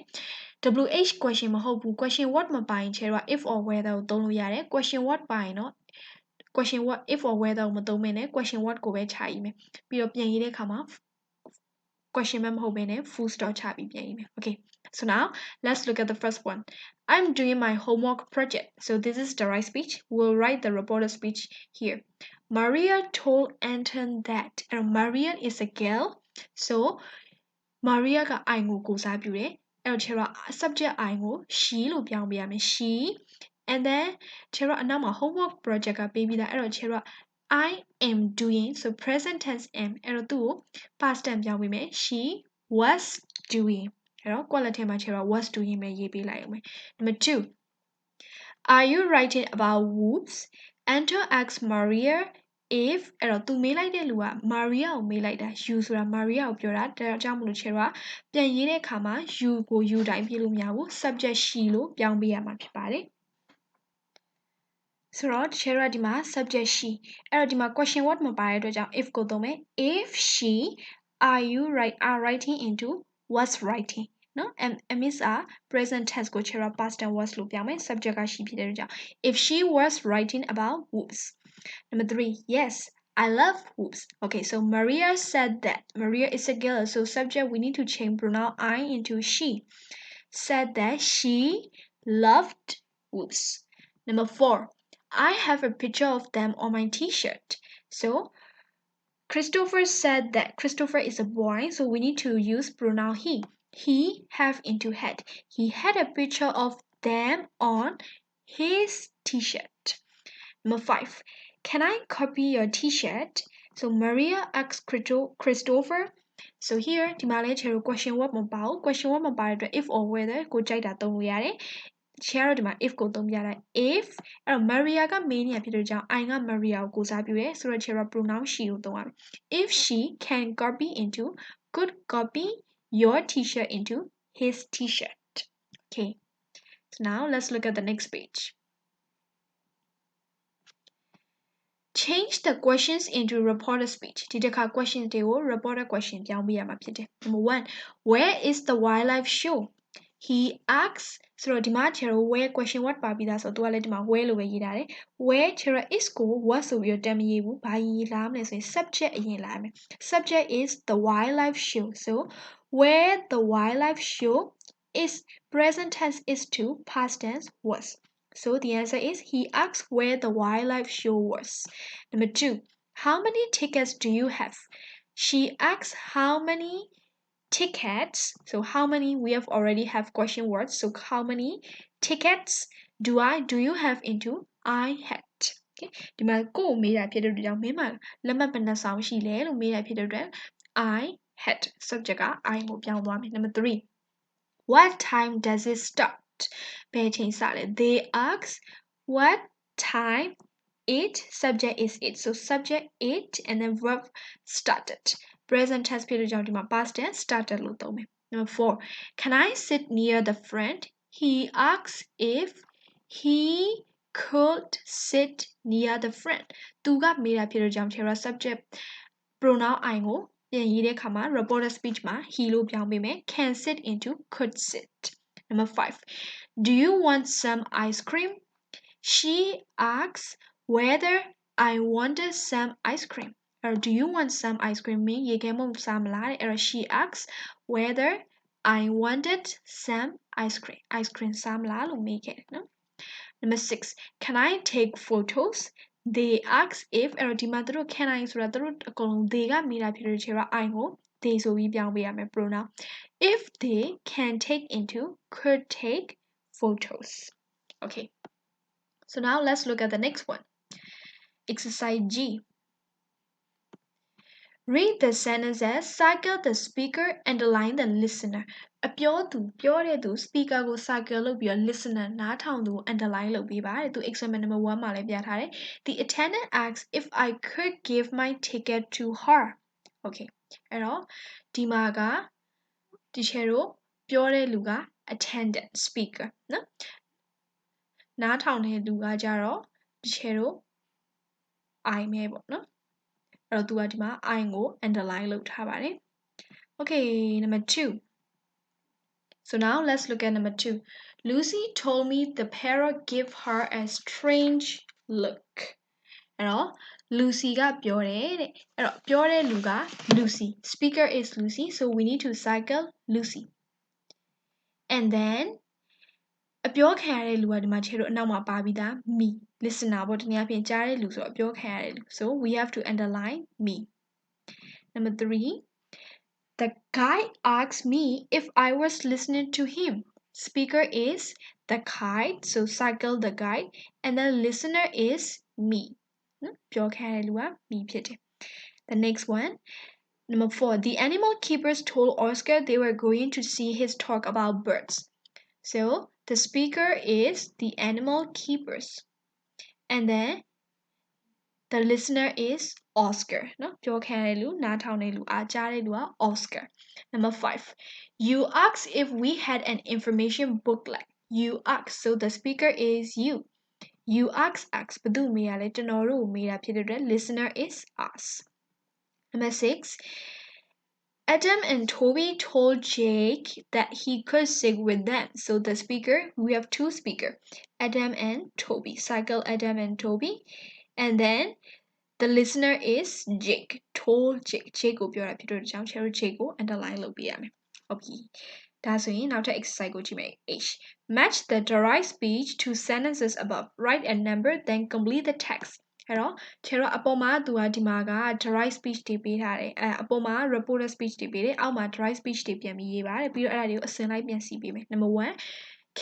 Speaker 1: WH question မဟုတ်ဘူး question what မပါရင်ကျွန်တော်က if or whether ကိုသုံးလို့ရတယ် question what ပါရင်တော့ question what if or whether ကိုမသုံးဘဲနဲ့ question what ကိုပဲခြာရေးမယ်ပြီးတော့ပြန်ရေးတဲ့အခါမှာquestion မဟုတ်ဘဲနဲ့ full stop ချပြီးပြန်ရေးမယ် okay so now let's look at the first one I'm doing my homework project so this is the right speech we'll write the reported speech here Maria told Anton that and Maria is a girl so Maria က I ကိုကိုစားပြုတယ်အဲ့တော့ကျွန်တော် subject I ကို she လို့ပြောင်းပေးရမယ် she and then ကျွန်တော်အနောက်မှာ homework project ကပေးပြီးသားအဲ့တော့ကျွန်တော် I am doing so present tense am အဲ့တော့သူ့ကို past tense ပြောင်းပေးမယ် she was doing အဲ့တော့ quality မှာကျွန်တော် was doing ပဲရေးပေးလိုက်အောင်မယ် number 2 Are you writing about wolves Anton asked Maria if အဲ့တော့သူမေးလိုက်တဲ့လူက Maria ကိုမေးလိုက်တာ you ဆိုတာ Maria ကိုပြောတာဒါကြောင့်မလို့ကျွန်တော်ပြန်ရေးတဲ့အခါမှာ you ကို you တိုင်းပြလို့မရဘူး subject she လို့ပြောင်းပေးရမှာဖြစ်ပါတယ်ဆိုတော့ချေရဒီမှာ subject she အဲ့တော့ဒီမှာ question what မပါတဲ့အတွက်ကြောင့် if ကိုသုံးမယ် if she are you are writing into was writing နော် means are present tense ကိုချေရ past tense was လို့ပြောင်းမယ် subject က she ဖြစ်တဲ့အတွက်ကြောင့် if she was writing about wolves number 3 yes I love wolves okay so Maria said that Maria is a girl so subject we need to change pronoun I into she said that she loved wolves number 4 I have a picture of them on my t-shirt. So, Christopher said that Christopher is a boy, so we need to use pronoun he. He have into had. He had a picture of them on his t-shirt. Number 5. Can I copy your t-shirt? So, Maria asked Christopher. So here,ဒီမှာလဲကျွန်တော် question what မပါဘူး question what မပါတဲ့အတွက် if or whether ကိုကြိုက်တာသုံးလို့ရတယ်ချားတော့ဒီမှာ if ကိုသုံးပြလိုက် if အဲ့တော့ Maria က main နေရဖြစ်တဲ့ကြောင့် I က Maria ကိုကိုစားပြုတယ်ဆိုတော့ချားတော့ pronoun she ကိုသုံးရမယ် if she can copy into could copy your t-shirt into his t-shirt okay so now let's look at the next page Change the questions into reported speech ဒီတစ်ခါ questions တွေကို reported question ပြောင်းပေးရမှာဖြစ်တယ် Number 1 Where is the wildlife show He asks ဆိုတော့ဒီမှာကျွန်တော် where question what ပါပြီးသားဆိုတော့သူကလည်းဒီမှာ where လို့ပဲရေးထားတယ် where ကျွန်တော် is ကို what ဆိုပြီးတော့တမ်းမရေးဘူးဘာရေးလာမလဲဆိုရင် subject အရင်လာမယ် subject is the wildlife show so where the wildlife show is present tense is to past tense was so the answer is he asked where the wildlife show was number 2 how many tickets do you have she asks how many tickets so how many we have already have question words so how many tickets do you have into I had okay ဒီမှာကိုမေးတာဖြစ်တဲ့အတွက်ကြောင့်မင်းမလက်မှတ်ဘယ်နှဆောင်ရှိလဲလို့မေးတာဖြစ်တဲ့အတွက် I had subject က I ကိုပြောင်းသွားမယ် number 3 what time does it start ဘယ်ချိန်စလဲ they ask what time it subject is it so subject it and then verb started present tense ဖြစ်လို့ကြောင့်ဒီမှာ past tense started လို့သုံးမယ် Number 4 can I sit near the friend he asks if he could sit near the friend သူကမေးတာဖြစ်လို့ကြောင့်ခြေရ subject pronoun I ကိုပြန်ရေးတဲ့အခါမှာ reported speech မှာ he လို့ပြောင်းပေးမယ် can sit into could sit Number 5 do you want some ice cream she asks whether I wanted some ice cream or do you want some ice cream မင်းရေခဲမုန့်စားမလားတဲ့အဲ့တော့ she asks whether I wanted some ice cream စားမလားလို့မေးခဲ့တယ်နော် Number 6 can I take photos they ask if အဲ့တော့ဒီမှာသူတို့ can I ဆိုတာသူတို့အကုန်လုံး they ကမေးတာဖြစ်လို့ခြေရ I ကို they ဆိုပြီးပြောင်းပေးရမယ် pronoun if they can take into could take photos okay so now let's look at the next one exercise G read the sentences cycle the speaker underline the listener အပြောသူပြောတဲ့သူ speaker ကို cycle လုပ်ပြီးတော့ listener နားထောင်သူကို underline လုပ်ပေးပါတဲ့သူ example number 1မှာလည်းပြထားတယ် the attendant asks if I could give my ticket to her okay အဲ့တော့ဒီမှာက teacher တို့ပြောတဲ့လူက attendant speaker နော်နားထောင်တဲ့လူကကြတော့ teacher တို့ I မဲပေါ့နော်အဲ့တော့သူကဒီမှာ I ကို underline လုပ်ထားပါတယ် okay number 2 so now let's look at number 2 Lucy told me the parrot gave her a strange look အဲ့တော့ Lucy ကပြောတယ်တဲ့အဲ့တော့ပြောတဲ့လူက Lucy speaker is Lucy so we need to cycle Lucy and then အပြောခံရတဲ့လူကဒီမှာခြေတို့အနောက်မှာပါပြီးသား me listener ပေါ့တနည်းအားဖြင့်ကြားတဲ့လူဆိုတော့အပြောခံရတဲ့လူ so we have to underline me number 3 the guy asked me if I was listening to him speaker is the guide so cycle the guide and the listener is me ပြောခံရတဲ့လူက me ဖြစ်တယ် the next one number 4 the animal keepers told Oscar they were going to see his talk about birds so the speaker is the animal keepers and then the listener is Oscar နော်ပြောခံရတဲ့လူနားထောင်တဲ့လူအားကြားတဲ့လူက Oscar number 5 you asked if we had an information booklet you asked so the speaker is you asked ဘယ်သူမေးရလဲကျွန်တော်တို့မေးတာဖြစ်တဲ့အတွက် listener is us number 6 Adam and Toby told Jake that he could sing with them. So the speaker, we have two speakers, Adam and Toby. Cycle Adam and Toby. And then the listener is Jake. Told Jake. Jake will be able to do it. Jake will underline lo biyame. Okay. That's why now to exercise go to H. Match the derived speech to sentences above. Write a number, then complete the text. အဲ့တော့ခြေတော့အပေါ်မှာသူကဒီမှာက derived speech တွေပေးထားတယ်အပေါ်မှာ reported speech တွေပေးတယ်အောက်မှာ derived speech တွေပြန်ပြီးရေးပါတယ်ပြီးတော့အဲ့ဒါတွေကိုအစင်လိုက်ပြန်စီပေးမယ် number 1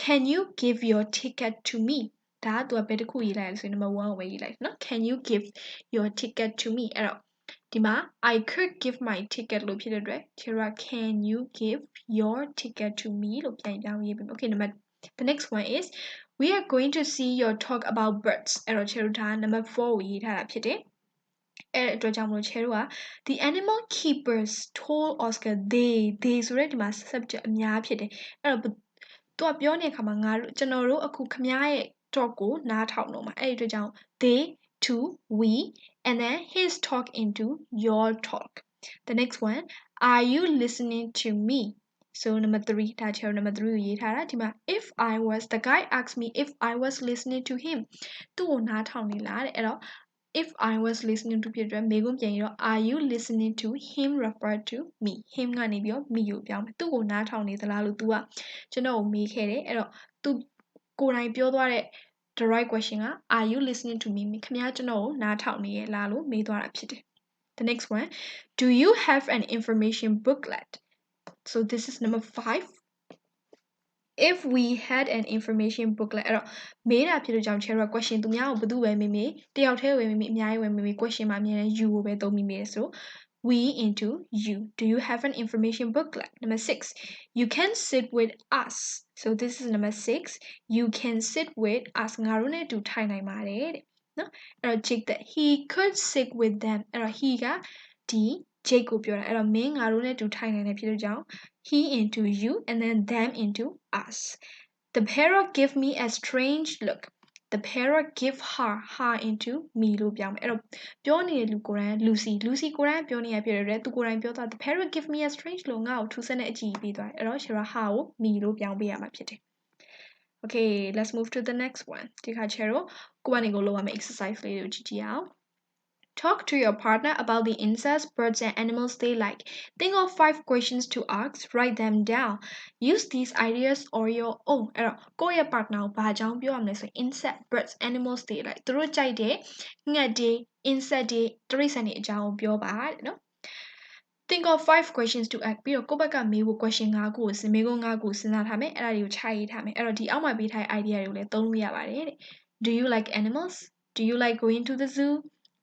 Speaker 1: can you give your ticket to me ဒါကသူကဘယ်တစ်ခုရေးလိုက်လဲဆိုရင် number 1ကိုပဲရေးလိုက်နော် can you give your ticket to me အဲ့တော့ဒီမှာ I could give my ticket လို့ဖြစ်တဲ့အတွက်ခြေတော့ can you give your ticket to me လို့ပြန်ပြောင်းရေးပေးမယ် okay number the next one is we are going to see your talk about birds အဲ့တော့ခြေတို့ဒါ number 4ကိုရေးထားတာဖြစ်တယ်အဲ့အတွက်ကြောင့်မလို့ခြေတို့က the animal keepers told Oscar they ဆိုတဲ့ဒီမှာ subject အများဖြစ်တယ်အဲ့တော့သူကပြောနေတဲ့အခါမှာငါတို့ကျွန်တော်တို့အခုခမားရဲ့ talk ကိုနားထောင်တော့မှာအဲ့ဒီအတွက်ကြောင့် they to we and then his talk into your talk the next one are you listening to me So number 3 ဒါချေ number 3ကိုရေးထားတာဒီမှာ if I was the guy asked me if I was listening to him သူ့ကိုနားထောင်နေလားတဲ့အဲ့တော့ if I was listening to ဖြစ်တဲ့မေခွန်းပြန်ရင်တော့ are you listening to him refer to me him ကနေပြီးတော့ me ကိုပြောင်းမယ်သူ့ကိုနားထောင်နေသလားလို့ तू ကကျွန်တော်ကိုမေးခဲ့တယ်အဲ့တော့ तू ကိုယ်တိုင်ပြောသွားတဲ့ the right question က are you listening to me ခင်ဗျားကျွန်တော်ကိုနားထောင်နေရဲ့လားလို့မေးသွားတာဖြစ်တယ် the next one do you have an information booklet So this is number 5. If we had an information booklet အဲ့တော့မေးတာဖြစ်လို့ကြောင့် share question သူများကိုဘယ်သူပဲမေးမေးတယောက်တည်းပဲမေးမေးအများကြီးပဲမေးမေး question မှာအများနဲ့ you ကိုပဲသုံးပြီးမေးတယ်ဆို we into you. Do you have an information booklet? Number 6. You can sit with us. So this is number 6. You can sit with us. ငါတို့နဲ့အတူထိုင်နိုင်ပါတယ်တဲ့နော်အဲ့တော့ Jake that he could sit with them အဲ့တော့ he ကဒီ Jake ကိုပြောတာအဲ့တော့မင်းငါတို့နဲ့အတူထိုင်နိုင်တယ်ဖြစ်လို့ကြောင့် he into you and then them into us. The parrot gave me a strange look. The parrot give her into me လို့ပြောင်းမယ်အဲ့တော့ပြောနေတဲ့လူကိုယ်တိုင် Lucy ကိုယ်တိုင်ပြောနေရဖြစ်တယ်သူကိုယ်တိုင်ပြောတာ The parrot give me a strange look ငါ့ကိုထူးဆန်းတဲ့အကြည့်ပေးသွားတယ်အဲ့တော့ Shira her ကို me လို့ပြောင်းပေးရမှာဖြစ်တယ် Okay, let's move to the next one. ဒီခါကျတော့ကိုယ်ကနေကိုလုပ်ရမယ့် exercise လေးကိုကြည့်ကြည့်အောင် Talk to your partner about the insects, birds, and animals they like. Think of 5 questions to ask. Write them down. Use these ideas or your own. အဲ့တော့ကိုယ့်ရဲ့ partner ကိုဘာကြောင့်ပြောရမလဲဆိုရင် insect, birds, animals they like. သူတို့ကြိုက်တဲ့ငှက်တွေ insect တွေတိရစ္ဆာန်တွေအကြောင်းပြောပါတဲ့နော် Think of 5 questions to ask ပြီးတော့ကိုယ့်ဘက်ကမေးဖို့ question 5ခုကိုမေးခွန်း5ခုစဉ်းစားထားမယ်အဲ့ဒါတွေကိုခြာရေးထားမယ်အဲ့တော့ဒီအောက်မှာပေးထားတဲ့ idea တွေကိုလည်းသုံးလို့ရပါတယ်တဲ့ Do you like animals? Do you like going to the zoo?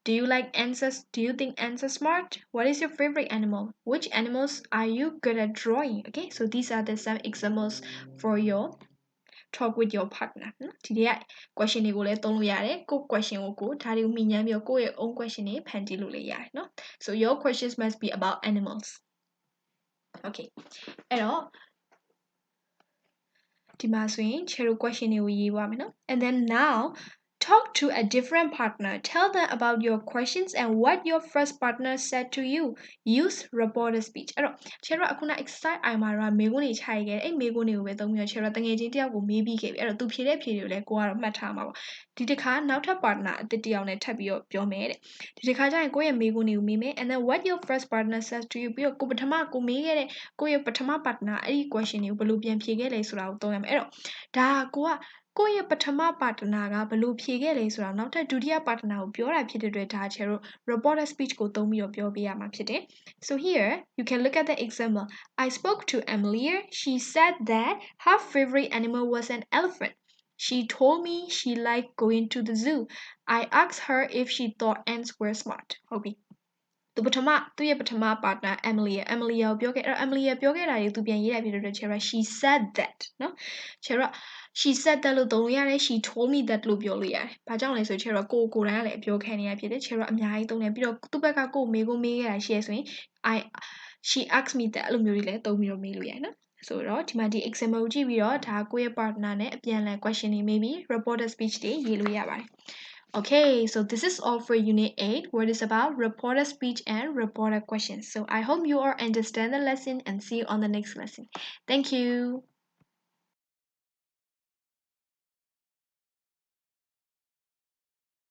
Speaker 1: Do you like answers? Do you think ants are smart? What is your favorite animal? Which animals are you good at drawing? Okay, so these are the some examples for your talk with your partner နော်ဒီတွေက question တွေကိုလည်းသုံးလို့ရတယ်ကို question ကိုဒါတွေကိုမိညမ်းပြီးတော့ကိုယ့်ရဲ့ own question တွေဖန်တီးလို့လည်းရတယ်နော် so your questions must be about animals okay အဲ့တော့ဒီမှာဆိုရင် Cheryl question တွေကိုရေးပါမယ်နော် and then now Talk to a different partner. Tell them about your questions and what your first partner said to you. Use reporter speech. အဲ့တော့ Cheryl အခုန exercise အိုင်မှာတော့မေးခွန်းတွေခြိုက်ခဲ့တယ်အဲ့မေးခွန်းတွေကိုပဲသုံးပြီးတော့ Cheryl တငယ်ချင်းတယောက်ကိုမေးပြီးခဲ့ပြီအဲ့တော့သူဖြေတဲ့ဖြေတွေကိုလည်းကိုကတော့မှတ်ထားမှာပေါ့ဒီတစ်ခါနောက်ထပ် partner အသစ်တစ်ယောက်နဲ့ထပ်ပြီးတော့ပြောမယ်တဲ့ဒီတစ်ခါကျရင်ကိုယ့်ရဲ့မေးခွန်းတွေကိုမေးမယ် and then what your first partner says to you ပြီးတော့ကိုပထမကိုမေးခဲ့တဲ့ကိုယ့်ရဲ့ပထမ partner အဲ့ဒီ question တွေကိုဘယ်လိုပြန်ဖြေခဲ့လဲဆိုတာကိုသုံးရမယ်အဲ့တော့ဒါကိုကကိုယ့်ရဲ့ပထမ partner ကဘယ်လိုဖြေခဲ့လဲဆိုတာနောက်ထပ်ဒုတိယ partner ကိုပြောတာဖြစ်တဲ့အတွက်ဒါ Cheryl reporter speech ကိုသုံးပြီးတော့ပြောပေးရမှာဖြစ်တယ် So here you can look at the example I spoke to Emily she said that her favorite animal was an elephant She told me she liked going to the zoo I asked her if she thought ants were smart ဟုတ်ပြီသူရဲ့ပထမ partner Emily ကိုပြောခဲ့အဲ့တော့ Emily ပြောခဲ့တာတွေသူပြန်ရေးတာဖြစ်တဲ့အတွက် Cheryl she said that နော် Cheryl she said that လို့သုံးလို့ရတယ် she told me that လို့ပြောလို့ရတယ်ဘာကြောင့်လဲဆို Cheryl ကိုယ်တိုင်ကလည်းပြောခံနေရဖြစ်တယ် Cheryl အများကြီးသုံးတယ်ပြီးတော့သူ့ဘက်ကကိုယ်မေးခွန်းမေးခဲ့တာရှိရဆိုရင် she asked me that အဲ့လိုမျိုးတွေလည်းသုံးပြီးတော့မေးလို့ရတယ်နော်ဆိုတော့ဒီမှာဒီ example ကိုကြည့်ပြီးတော့ဒါကိုယ့်ရဲ့ partner နဲ့အပြန်အလှန် question တွေမေးပြီး reporter speech တွေရေးလို့ရပါတယ်Okay, so this is all for Unit 8, where it is about reporter speech and reporter questions. So I hope you all understand the lesson and see you on the next lesson. Thank you.